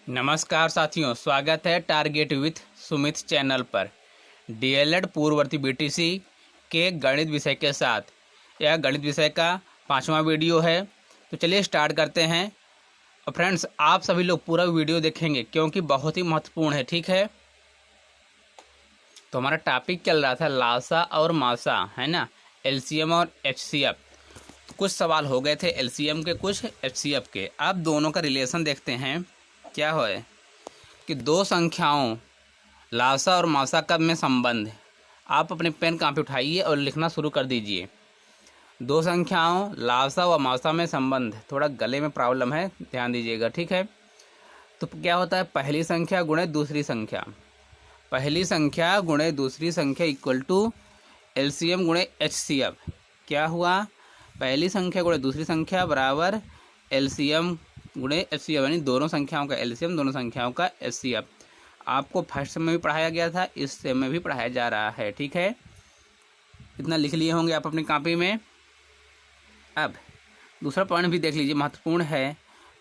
नमस्कार साथियों, स्वागत है टारगेट विथ सुमित चैनल पर। डीएलएड पूर्ववर्ती बीटीसी के गणित विषय के साथ यह गणित विषय का 5वां वीडियो है। तो चलिए स्टार्ट करते हैं। और फ्रेंड्स, आप सभी लोग पूरा वीडियो देखेंगे क्योंकि बहुत ही महत्वपूर्ण है, ठीक है। तो हमारा टॉपिक चल रहा था लासा और मासा, है ना, एलसीएम और एचसीएफ। कुछ सवाल हो गए थे एलसीएम के, कुछ एचसीएफ के। अब दोनों का रिलेशन देखते हैं। क्या है कि दो संख्याओं लासा और मासा का में संबंध। आप अपने पेन कापी उठाइए और लिखना शुरू कर दीजिए। दो संख्याओं लासा व मासा में संबंध। थोड़ा गले में प्रॉब्लम है, ध्यान दीजिएगा, ठीक है। तो क्या होता है, पहली संख्या गुणे दूसरी संख्या। पहली संख्या गुणे दूसरी संख्या इक्वल टू एलसीएम गुणे एचसीएफ। क्या हुआ, पहली संख्या गुणे दूसरी संख्या बराबर एलसीएम गुणे एचसीएफ, यानी दोनों संख्याओं का एलसीएम, दोनों संख्याओं का एचसीएफ। आपको फर्स्ट में भी पढ़ाया गया था, इस सेम में भी पढ़ाया जा रहा है, ठीक है। इतना लिख लिए होंगे आप अपनी कॉपी में। अब दूसरा पॉइंट भी देख लीजिए, महत्वपूर्ण है।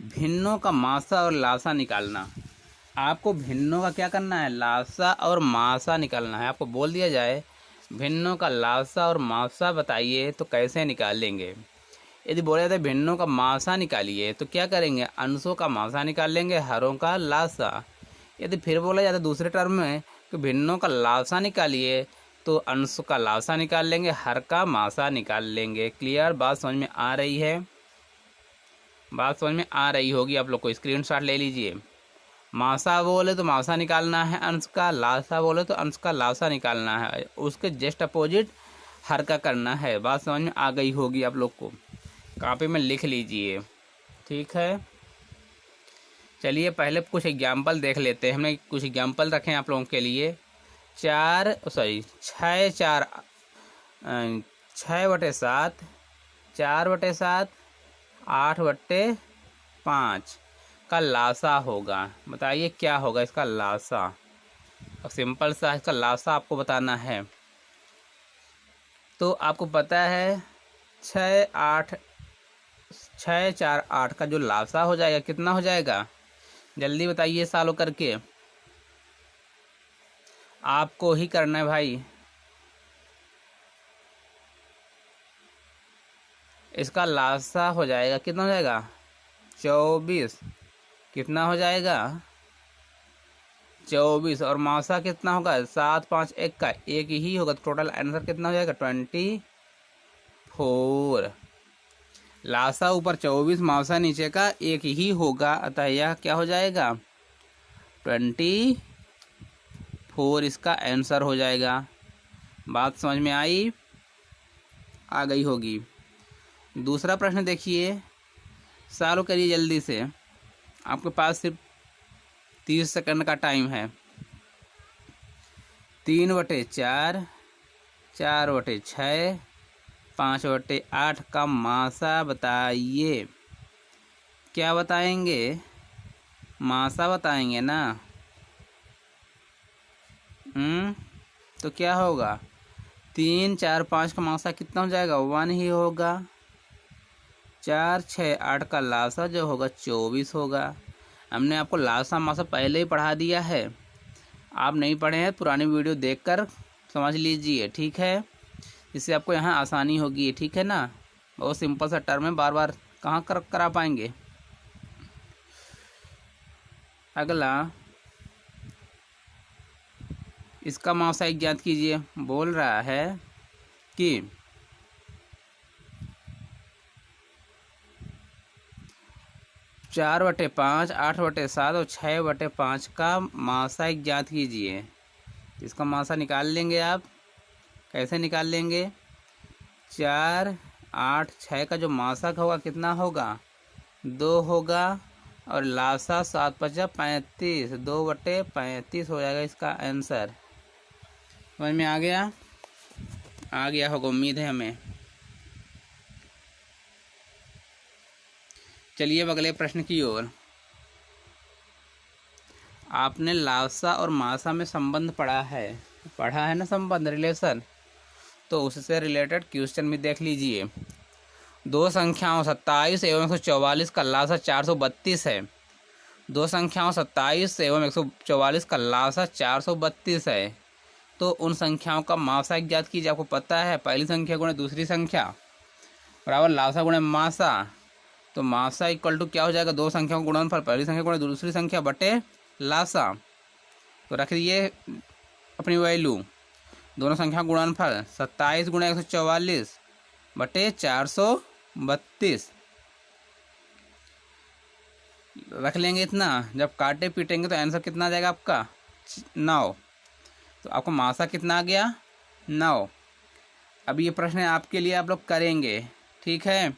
भिन्नों का मासा और लासा निकालना। आपको भिन्नों का क्या करना है, लासा और मासा निकालना है। आपको बोल दिया जाए भिन्नों का लासा और मासा बताइए तो कैसे निकालेंगे। यदि बोला जाता है भिन्नों का मासा निकालिए तो क्या करेंगे, अंशों का मासा निकाल लेंगे, हरों का लासा। यदि फिर बोला जाता है दूसरे टर्म में कि भिन्नों का लासा निकालिए तो अंशों का लासा निकाल लेंगे, हर का मासा निकाल लेंगे। क्लियर, बात समझ में आ रही है? बात समझ में आ रही होगी। आप लोग को स्क्रीनशॉट ले लीजिए। मासा बोले तो मासा निकालना है अंश का, लासा बोले तो अंश का लासा निकालना है, उसके जस्ट अपोजिट हर का करना है। बात समझ में आ गई होगी आप लोग को। कॉपी में लिख लीजिए, ठीक है। चलिए पहले कुछ एग्जाम्पल देख लेते हैं। हमने कुछ एग्जाम्पल रखे हैं आप लोगों के लिए। 6/7, 4/7, 8/5 का लासा होगा। बताइए क्या होगा इसका लासा। और सिंपल सा इसका लासा आपको बताना है। तो आपको पता है 6, 4, 8 का जो लासा हो जाएगा कितना हो जाएगा, जल्दी बताइए सालों करके। आपको ही करना है भाई। इसका लासा हो जाएगा, कितना हो जाएगा, 24। कितना हो जाएगा, 24। और मासा कितना होगा, 7, 5, 1 का एक ही होगा। टोटल आंसर कितना हो जाएगा, 24। लासा ऊपर 24, मासा नीचे का एक ही होगा, अतः यह क्या हो जाएगा, 24 इसका आंसर हो जाएगा। बात समझ में आई, आ गई होगी। दूसरा प्रश्न देखिए, सॉल्व करिए जल्दी से। आपके पास सिर्फ 30 सेकंड का टाइम है। 3/4, 4/6, 5/8 का मासा बताइए। क्या बताएंगे, मासा बताएंगे ना। तो क्या होगा, 3, 4, 5 का मासा कितना हो जाएगा, 1 ही होगा। 4, 6, 8 का लासा जो होगा 24 होगा। हमने आपको लासा मासा पहले ही पढ़ा दिया है। आप नहीं पढ़े हैं, पुरानी वीडियो देखकर समझ लीजिए, ठीक है। इससे आपको यहाँ आसानी होगी, ठीक है ना। बहुत सिंपल सा टर्म है, बार बार कहाँ करा पाएंगे। अगला, इसका मासा एक ज्ञात कीजिए। बोल रहा है कि 4/5, 8/7 और 6/5 का मासा एक ज्ञात कीजिए। इसका मासा निकाल लेंगे आप। कैसे निकाल लेंगे, 4, 8, 6 का जो मासा होगा कितना होगा, 2 होगा। और लासा 7×5 = 2/35 हो जाएगा इसका आंसर। समझ में आ गया? आ गया होगा, उम्मीद है हमें। चलिए अब अगले प्रश्न की ओर। आपने लासा और मासा में संबंध पढ़ा है ना, संबंध, रिलेशन। तो उससे रिलेटेड क्वेश्चन भी देख लीजिए। दो संख्याओं 27 एवं 144 का लासा 432 है दो संख्याओं 27 एवं 144 का लासा 432 है। तो उन संख्याओं का मासा ज्ञात कीजिए। आपको पता है पहली संख्या गुणे दूसरी संख्या बराबर लासा गुणे मासा। तो मासा इक्वल टू क्या हो जाएगा, दो संख्याओं का गुणनफल पहली संख्या गुणे दूसरी संख्या बटे लासा। तो रख दिए अपनी वैल्यू, दोनों संख्या गुणनफल 27 गुणे 144 बटे 432 रख लेंगे इतना। जब काटे पीटेंगे तो आंसर कितना आ जाएगा आपका 9। तो आपको मासा कितना आ गया 9। अब ये प्रश्न आपके लिए आप लोग करेंगे, ठीक है,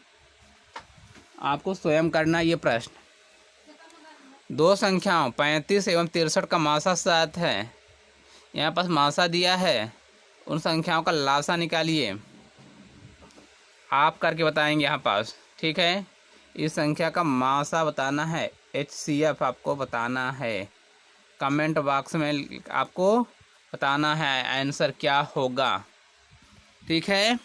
आपको स्वयं करना ये प्रश्न। दो संख्याओं 35 एवं 63 का मासा 7 है। यहाँ पास मासा दिया है, उन संख्याओं का लासा निकालिए। आप करके बताएंगे यहाँ पास, ठीक है। इस संख्या का मासा बताना है, HCF आपको बताना है। कमेंट बॉक्स में आपको बताना है आंसर क्या होगा, ठीक है।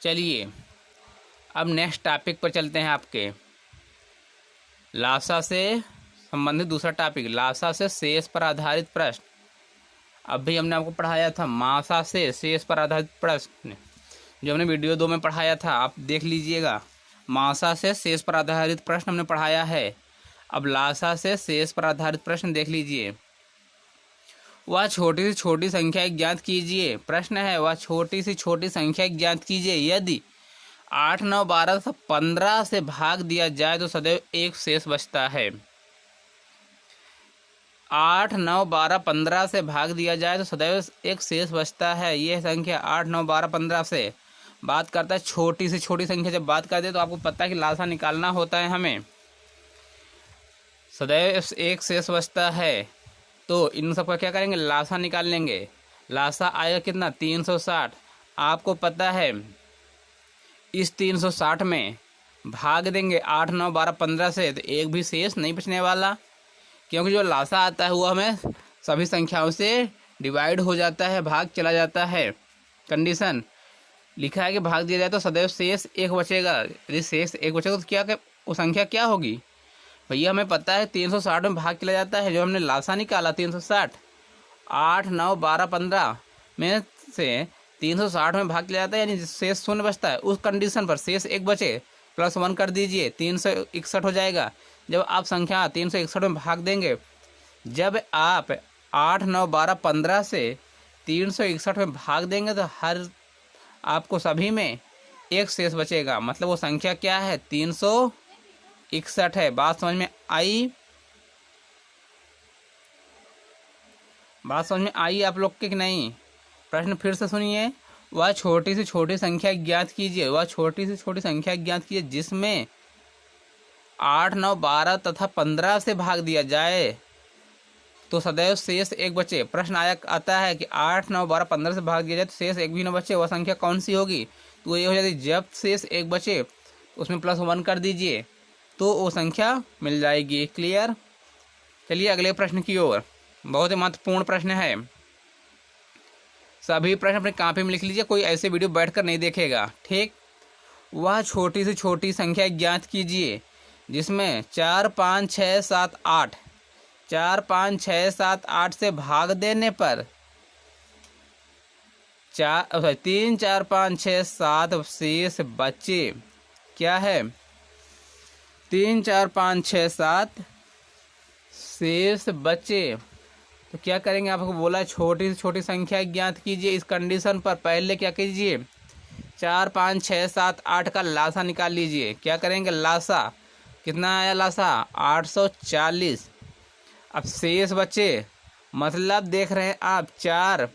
चलिए अब नेक्स्ट टॉपिक पर चलते हैं। आपके लासा से संबंधित दूसरा टॉपिक, लासा से शेष पर आधारित प्रश्न। अभी हमने आपको पढ़ाया था मासा से शेष पर आधारित प्रश्न, जो हमने वीडियो 2 में पढ़ाया था, आप देख लीजिएगा। मासा से शेष पर आधारित प्रश्न हमने पढ़ाया है। अब लासा से शेष पर आधारित प्रश्न देख लीजिए। वह छोटी से छोटी संख्या ज्ञात कीजिए। प्रश्न है, वह छोटी से छोटी संख्या ज्ञात कीजिए यदि 8, 9, 12 तथा 15 से भाग दिया जाए तो सदैव एक शेष बचता है। 8, 9, 12, 15 से भाग दिया जाए तो सदैव एक शेष बचता है। ये संख्या 8, 9, 12, 15 से बात करता है। छोटी से छोटी संख्या जब बात करते हैं तो आपको पता है कि लासा निकालना होता है हमें। सदैव एक शेष बचता है, तो इन सबका क्या करेंगे, लासा निकाल लेंगे। लासा आएगा कितना 360। आपको पता है इस 360 में भाग देंगे 8, 9, 12, 15 से, तो एक भी शेष नहीं बचने वाला, क्योंकि जो लासा आता है वो हमें सभी संख्याओं से डिवाइड हो जाता है, भाग चला जाता है। कंडीशन लिखा है कि भाग दिया जाए तो सदैव शेष एक बचेगा। यदि शेष एक बचेगा तो क्या वो संख्या क्या होगी भैया, हमें पता है 360 में भाग चला जाता है। जो हमने लासा निकाला 360, 8, 9, 12, 15 में से 360 में भाग चला जाता है, यानी शेष शून्य बचता है। उस कंडीशन पर शेष एक बचे +1 कर दीजिए, 361 हो जाएगा। जब आप संख्या 361 में भाग देंगे, जब आप 8, 9, 12, 15 से 361 में भाग देंगे तो हर आपको सभी में एक शेष बचेगा। मतलब वो संख्या क्या है 361 है। बात समझ में आई? बात समझ में आई आप लोग के कि नहीं? प्रश्न फिर से सुनिए। वह छोटी से छोटी संख्या ज्ञात कीजिए। वह छोटी से छोटी संख्या ज्ञात कीजिए जिसमें 8, 9, 12 तथा 15 से भाग दिया जाए तो सदैव शेष एक बचे। प्रश्न आता है कि 8, 9, 12, 15 से भाग दिया जाए तो शेष एक भी न बचे, वह संख्या कौन सी होगी? तो ये हो जाती जब शेष एक बचे उसमें +1 कर दीजिए तो वो संख्या मिल जाएगी। क्लियर? चलिए अगले प्रश्न की ओर। बहुत ही महत्वपूर्ण प्रश्न है, सभी प्रश्न अपनी कॉपी में लिख लीजिए, कोई ऐसे वीडियो बैठकर नहीं देखेगा, ठीक। वह छोटी से छोटी संख्या ज्ञात कीजिए जिसमें 4, 5, 6, 7, 8 4, 5, 6, 7, 8 से भाग देने पर 3, 4, 5, 6, 7 शेष बचे। क्या है? 3, 4, 5, 6, 7 शेष बचे। तो क्या करेंगे, आपको बोला छोटी से छोटी संख्या ज्ञात कीजिए। इस कंडीशन पर पहले क्या कीजिए, 4, 5, 6, 7, 8 का लासा निकाल लीजिए। क्या करेंगे, लासा कितना आया, लासा 840। अब शेष बचे, मतलब देख रहे हैं आप 4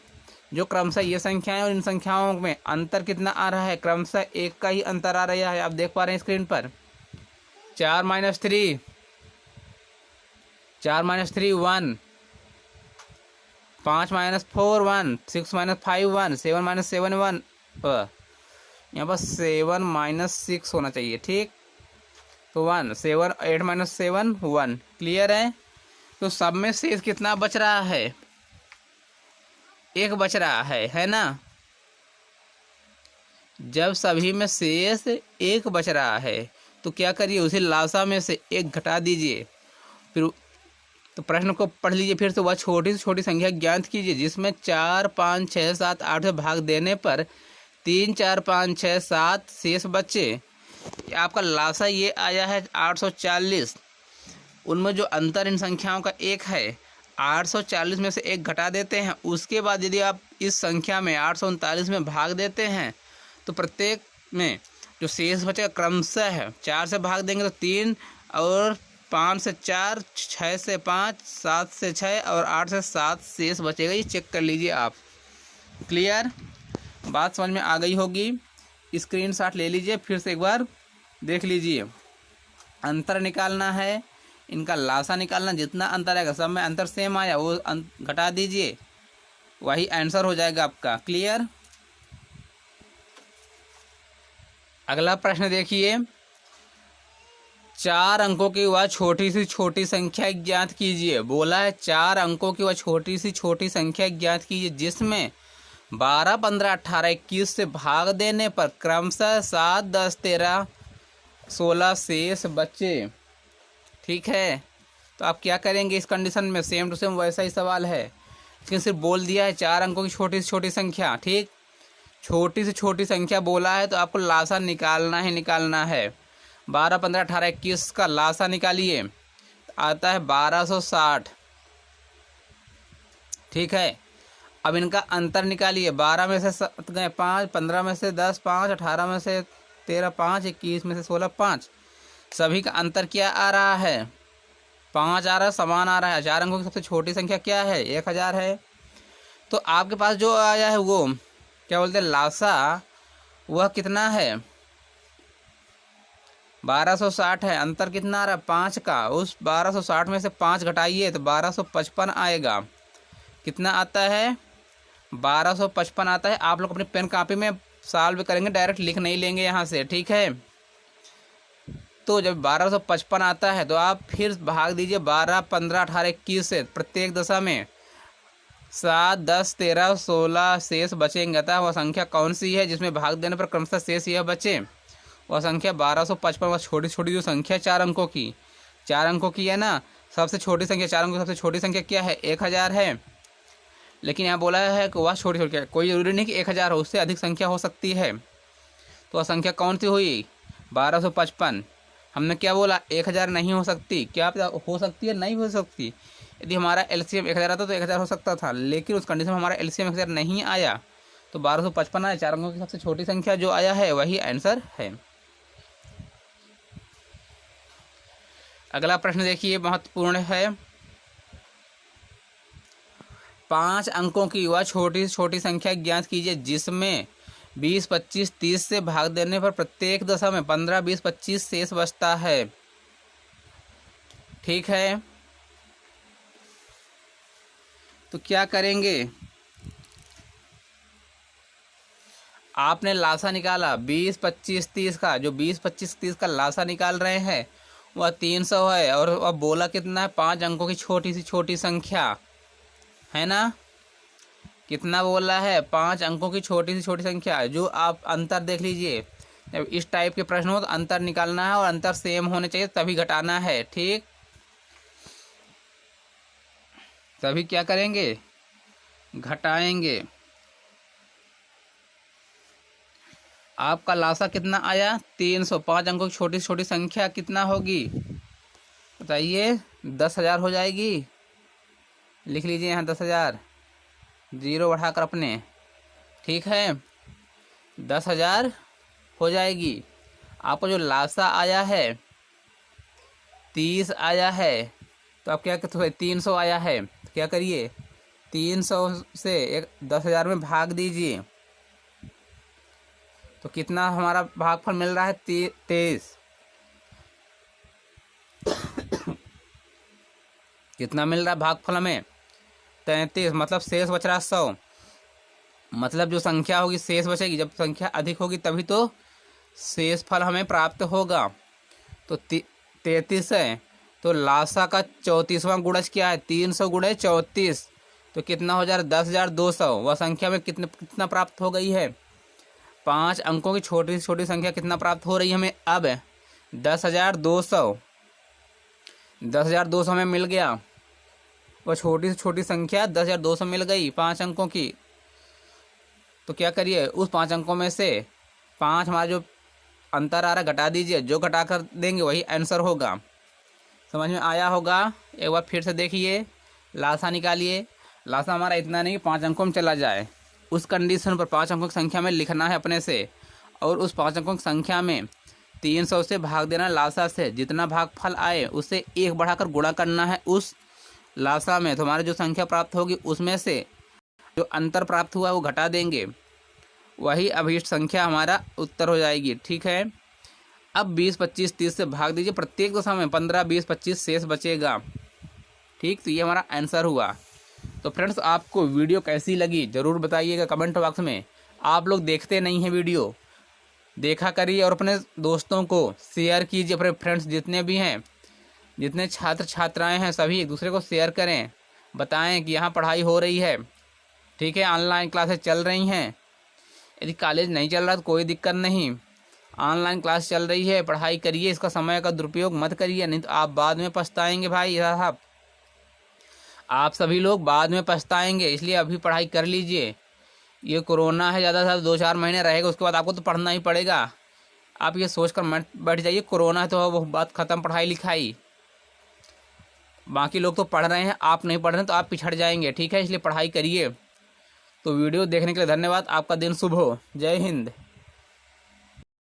जो क्रमशः ये संख्याएं और इन संख्याओं में अंतर कितना आ रहा है, क्रमशः एक का ही अंतर आ रहा है। आप देख पा रहे हैं स्क्रीन पर। 4 - 3 4 - 3 1, 5 - 4 1, 6 - 5 1, 7 - 7 1, यहाँ पर 7 - 6 होना चाहिए, ठीक। तो 1 7 8 - 7 1। क्लियर है? तो सब में शेष कितना बच रहा है, एक बच रहा है ना। जब सभी में शेष एक बच रहा है तो क्या करिए, उसे लासा में से एक घटा दीजिए। फिर तो प्रश्न को पढ़ लीजिए फिर से। वह छोटी से छोटी संख्या ज्ञात कीजिए जिसमें 4, 5, 6, 7, 8 से भाग देने पर 3, 4, 5, 6, 7 शेष बचे। आपका लासा ये आया है 840। उनमें जो अंतर इन संख्याओं का एक है, 840 में से एक घटा देते हैं। उसके बाद यदि आप इस संख्या में 839 में भाग देते हैं तो प्रत्येक में जो शेष बचेगा क्रमशः है। 4 से भाग देंगे तो 3, और 5 से 4, 6 से 5, 7 से 6 और 8 से 7 शेष बचेगा। ये चेक कर लीजिए आप। क्लियर? बात समझ में आ गई होगी। स्क्रीनशॉट ले लीजिए, फिर से एक बार देख लीजिए। अंतर निकालना है, इनका लासा निकालना। जितना अंतर आएगा, सब में अंतर सेम आया वो घटा दीजिए, वही आंसर हो जाएगा आपका। क्लियर? अगला प्रश्न देखिए। 4 अंकों की वह छोटी सी छोटी संख्या ज्ञात कीजिए। बोला है 4 अंकों की वह छोटी सी छोटी संख्या ज्ञात कीजिए जिसमें 12, 15, 18, 21 से भाग देने पर क्रमशः 7, 10, 13, 16 शेष बचे। ठीक है, तो आप क्या करेंगे इस कंडीशन में? सेम टू सेम वैसा ही सवाल है, लेकिन सिर्फ बोल दिया है 4 अंकों की छोटी से छोटी संख्या। ठीक, छोटी से छोटी संख्या बोला है तो आपको लासा निकालना ही निकालना है। 12, 15, 18, 21 का लासा निकालिए, आता है 1260। ठीक है, अब इनका अंतर निकालिए। 12 में से 7 गए 5, 15 में से 10 5, 18 में से 13 5, 21 में से 16 5। सभी का अंतर क्या आ रहा है? 5 आ रहा है, समान आ रहा है। 4 अंकों की सबसे छोटी संख्या क्या है? 1000 है। तो आपके पास जो आया है वो क्या बोलते हैं, लासा, वह कितना है? 1260 है। अंतर कितना आ रहा है? 5 का। उस 1260 में से 5 घटाइए तो 1255 आएगा। कितना आता है? 1255 आता है। आप लोग अपनी पेन कॉपी में सॉल्व करेंगे, डायरेक्ट लिख नहीं लेंगे यहाँ से। ठीक है, तो जब 1255 आता है तो आप फिर भाग दीजिए 12, 15, 18, 21 से। प्रत्येक दशा में 7, 10, 13, 16 शेष बचेंगे। अतः वह संख्या कौन सी है जिसमें भाग देने पर क्रमशः शेष यह बचे? वह संख्या 1255। वह छोटी छोटी जो संख्या 4 अंकों की, 4 अंकों की है ना, सबसे छोटी संख्या 4 अंकों की सबसे छोटी संख्या क्या है? 1000 है। लेकिन यहाँ बोला है कि वह छोटी छोटी, कोई जरूरी नहीं कि 1000 हो, उससे अधिक संख्या हो सकती है। तो वह संख्या कौन सी हुई? 1255। हमने क्या बोला? 1000 नहीं हो सकती। क्या हो सकती है? नहीं हो सकती। यदि हमारा एलसीएम 1000 आता तो 1000 हो सकता था, लेकिन उस कंडीशन में हमारा एलसीएम 1000 नहीं आया, तो 1255 आया। 4 अंकों की सबसे छोटी संख्या जो आया है वही आंसर है। अगला प्रश्न देखिए, महत्वपूर्ण है। 5 अंकों की वह छोटी से छोटी संख्या ज्ञात कीजिए जिसमें 20, 25, 30 से भाग देने पर प्रत्येक दशा में 15, 20, 25 शेष बचता है। ठीक है, तो क्या करेंगे? आपने लासा निकाला 20, 25, 30 का। जो 20, 25, 30 का लासा निकाल रहे हैं वह 300 है, और वह बोला कितना है? 5 अंकों की छोटी सी छोटी संख्या है ना। कितना बोला है? 5 अंकों की छोटी सी छोटी संख्या। जो आप अंतर देख लीजिए, जब इस टाइप के प्रश्न हो तो अंतर निकालना है और अंतर सेम होने चाहिए तभी घटाना है। ठीक, तभी क्या करेंगे? घटाएंगे। आपका लासा कितना आया? 300। 5 अंकों की छोटी छोटी संख्या कितना होगी बताइए? 10,000 हो जाएगी। लिख लीजिए यहाँ 10,000, जीरो बढ़ाकर अपने। ठीक है, 10,000 हो जाएगी। आपको जो लासा आया है 30 आया है, तो आप क्या कहते हो? 300 आया है, तो क्या करिए? 300 से 10,000 में भाग दीजिए, तो कितना हमारा भागफल मिल रहा है? 23। कितना मिल रहा है भागफल हमें? 33। मतलब शेष बच रहा 100। मतलब जो संख्या होगी शेष बचेगी। जब संख्या अधिक होगी तभी तो शेष फल हमें प्राप्त होगा। तो 33 है, तो लासा का 34वां गुणज क्या है? 300 गुणे 34, तो कितना हो जा रहा है? 10,200। वह संख्या में कितना प्राप्त हो गई है? 5 अंकों की छोटी से छोटी संख्या कितना प्राप्त हो रही है हमें अब? 10,200। 10,200 हमें मिल गया। वो छोटी से छोटी संख्या 10,200 मिल गई 5 अंकों की। तो क्या करिए, उस 5 अंकों में से 5 हमारा जो अंतर आ रहा घटा दीजिए, जो घटा कर देंगे वही आंसर होगा। समझ में आया होगा? एक बार फिर से देखिए, लासा निकालिए। लासा हमारा इतना नहीं 5 अंकों में चला जाए, उस कंडीशन पर 5 अंकों की संख्या में लिखना है अपने से, और उस 5 अंकों की संख्या में 300 से भाग देना लासा से। जितना भागफल आए उससे 1 बढ़ाकर गुणा करना है उस लासा में। तो हमारी जो संख्या प्राप्त होगी उसमें से जो अंतर प्राप्त हुआ वो घटा देंगे, वही अभीष्ट संख्या हमारा उत्तर हो जाएगी। ठीक है, अब 20, 25, 30 से भाग दीजिए प्रत्येक दशा में, 15, 20, 25 शेष बचेगा। ठीक, तो ये हमारा आंसर हुआ। तो फ्रेंड्स, आपको वीडियो कैसी लगी ज़रूर बताइएगा कमेंट बॉक्स में। आप लोग देखते नहीं हैं वीडियो, देखा करिए और अपने दोस्तों को शेयर कीजिए। अपने फ्रेंड्स जितने भी हैं, जितने छात्र छात्राएं हैं, सभी एक दूसरे को शेयर करें, बताएं कि यहाँ पढ़ाई हो रही है। ठीक है, ऑनलाइन क्लासेस चल रही हैं। यदि कॉलेज नहीं चल रहा तो कोई दिक्कत नहीं, ऑनलाइन क्लास चल रही है, पढ़ाई करिए। इसका समय का दुरुपयोग मत करिए, नहीं तो आप बाद में पछताएंगे भाई साहब। आप सभी लोग बाद में पछताएंगे, इसलिए अभी पढ़ाई कर लीजिए। ये कोरोना है, ज़्यादा से ज़्यादा 2-4 महीने रहेगा, उसके बाद आपको तो पढ़ना ही पड़ेगा। आप ये सोच कर मत बैठ जाइए कोरोना है तो वो बात ख़त्म पढ़ाई लिखाई। बाकी लोग तो पढ़ रहे हैं, आप नहीं पढ़ रहे हैं, तो आप पिछड़ जाएंगे। ठीक है, इसलिए पढ़ाई करिए। तो वीडियो देखने के लिए धन्यवाद। आपका दिन शुभ हो। जय हिंद।